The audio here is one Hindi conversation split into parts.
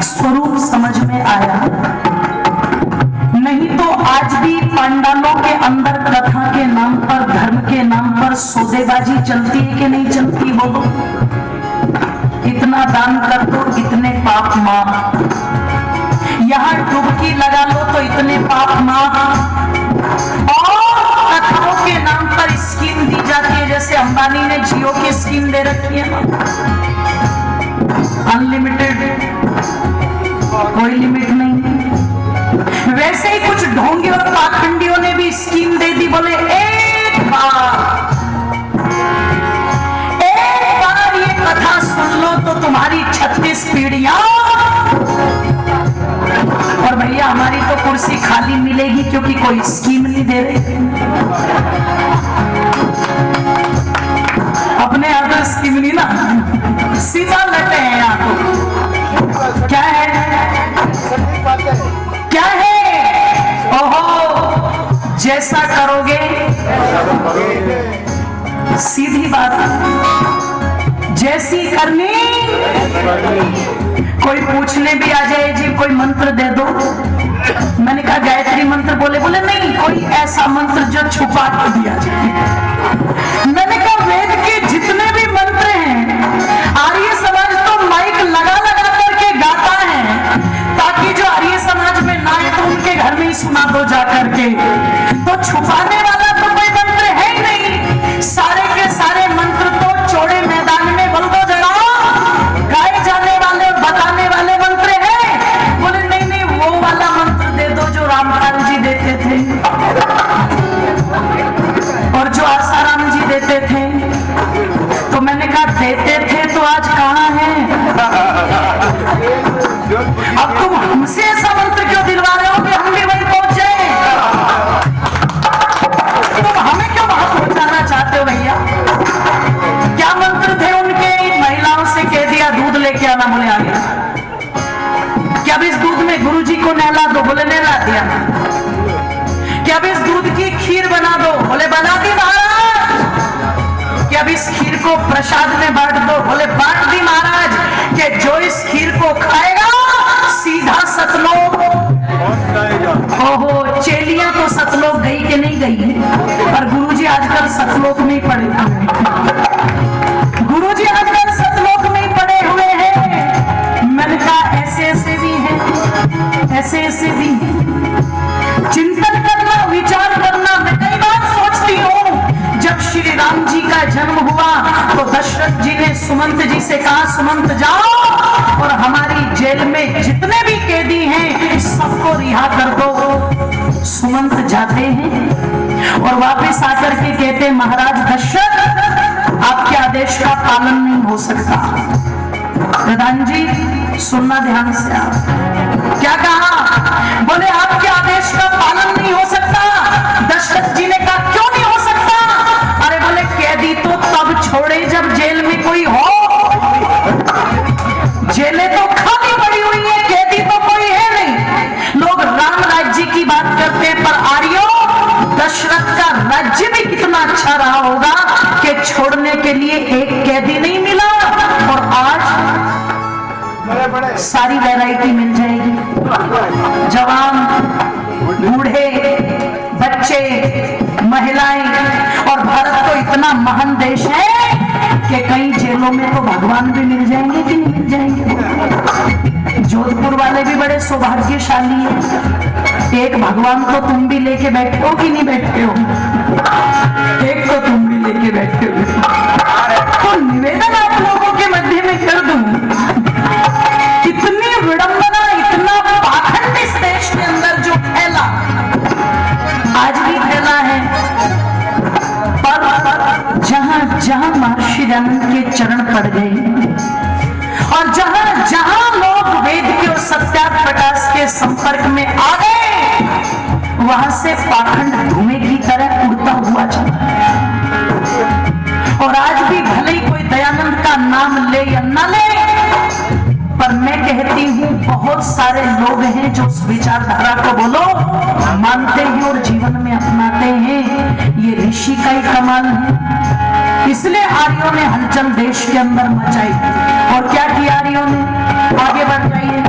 स्वरूप समझ में आया। नहीं तो आज भी पंडालों के अंदर कथा के नाम पर, धर्म के नाम पर सौदेबाजी चलती है कि नहीं चलती? बोलो। इतना दान कर दो, इतने पाप माफ, यहाँ डुबकी लगा लो तो इतने पाप माफ, और कथाओं के नाम पर स्कीम दी जाती है, जैसे अंबानी ने जियो की स्कीम दे रखी है, अनलिमिटेड, कोई लिमिट नहीं। वैसे ही कुछ ढोंगी और पाखंडियों ने भी स्कीम दे दी, बोले एक बार ये कथा सुन लो तो तुम्हारी 36 पीढ़ियां, और भैया हमारी तो कुर्सी खाली मिलेगी क्योंकि कोई स्कीम नहीं दे रही। अपने यहाँ तो स्कीम नहीं ना, सीधा लटे हैं यहाँ तो। क्या है, क्या है? ओहो, जैसा करोगे, सीधी बात, जैसी करनी। कोई पूछने भी आ जाए जी कोई मंत्र दे दो, मैंने कहा गायत्री मंत्र, बोले नहीं, कोई ऐसा मंत्र जो छुपा कर दिया जाए। मैंने कहा वेद के जितने भी मंत्र हैं, आर्य समाज तो माइक लगा लगा करके गाता है, ताकि जो आर्य समाज में ना है तो उनके घर में ही सुना दो जा करके। तो छुपाने वाला तो कोई मंत्र है ही नहीं, सारे के सारे मंत्र तो चौड़े मैदान में बोल दो जरा, गाए जाने वाले बताने वाले मंत्र हैं। बोले नहीं, वो वाला मंत्र दे दो जो रामपाल जी देते थे और जो आसाराम जी देते थे। तो मैंने कहा देते थे तो आज कहाँ हैं? अब तुम हमसे ऐसा मंत्र क्यों दिलवा रहे हो कि हम भी वहीं पहुंच जाए? तुम हमें क्यों वहां पहुंचाना चाहते हो भैया? क्या मंत्र थे उनके? महिलाओं से कह दिया दूध लेके आना, बोले आ गया। क्या अब इस दूध में गुरुजी को नहला दो, बोले नहला दिया। क्या अब इस दूध की खीर बना दो, बोले बना दी महाराज। क्या अब इस खीर को प्रसाद में बांट दो, बोले बांट दी महाराज। कि जो इस खीर को खाएगा सीधा सतलोक। ओहो, चेलियां तो सतलोक गई कि नहीं गई, पर गुरुजी आजकल सतलोक में ही पड़े हुए, गुरुजी आजकल सतलोक में ही पड़े हुए हैं। मैंने कहा ऐसे ऐसे भी हैं, ऐसे ऐसे भी हैं। चिंतन करना, विचार करना। मैं कई बार सोचती हूँ, जब श्री राम जी का जन्म हुआ तो दशरथ जी ने सुमंत जी से कहा, सुमंत जाओ और हमारी जेल में जितने भी कैदी हैं सबको रिहा कर दो। सुमंत जाते हैं और वापस आकर के कहते, महाराज दशरथ आपके आदेश का पालन नहीं हो सकता। प्रधान जी सुनना ध्यान से, आप क्या कहा? बोले आपके आदेश का पालन नहीं हो सकता। दशरथ जी ने कहा क्यों नहीं हो सकता? अरे बोले कैदी तो तब छोड़े जब जेल में कोई हो, जेलें तो खाली पड़ी हुई है, कैदी तो कोई है नहीं। लोग राम राज्य की बात करते हैं, पर आर्यों दशरथ का राज्य भी कितना अच्छा रहा होगा कि छोड़ने के लिए एक कैदी नहीं मिला, और आज सारी वैरायटी मिल जाएगी। जवान, बूढ़े, बच्चे, महिलाएं, और भारत तो इतना महान देश है कि कई जेलों में तो भगवान भी मिल जाएंगे कि नहीं मिल जाएंगे। जोधपुर वाले भी बड़े सौभाग्यशाली हैं, एक भगवान तो तुम भी लेके बैठे हो कि नहीं बैठे हो? एक तो तुम भी लेके बैठे हो। तो निवेदन आप लोगों के मध्य में कर दूं, इतनी विडंबना, इतना पाखंड इस देश के अंदर जो फैला, आज भी फैला है, पर जहां जहां महर्षि दयानंद के चरण पड़ गए और जहां जहां लोग वेद के और सत्यार्थ प्रकाश के संपर्क में आ गए, वहां से पाखंड धुएं की तरह उड़ता हुआ चला। और आज भी भले ही कोई दयानंद का नाम ले या न ले, पर मैं कहती हूँ बहुत सारे लोग हैं जो उस विचारधारा को बोलो मानते हैं और जीवन में अपनाते हैं। ये ऋषि का ही कमाल है। इसलिए आर्यों ने हलचल देश के अंदर मचाई। और क्या किया आर्यों ने? आगे बढ़ जाइए।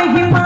महिमा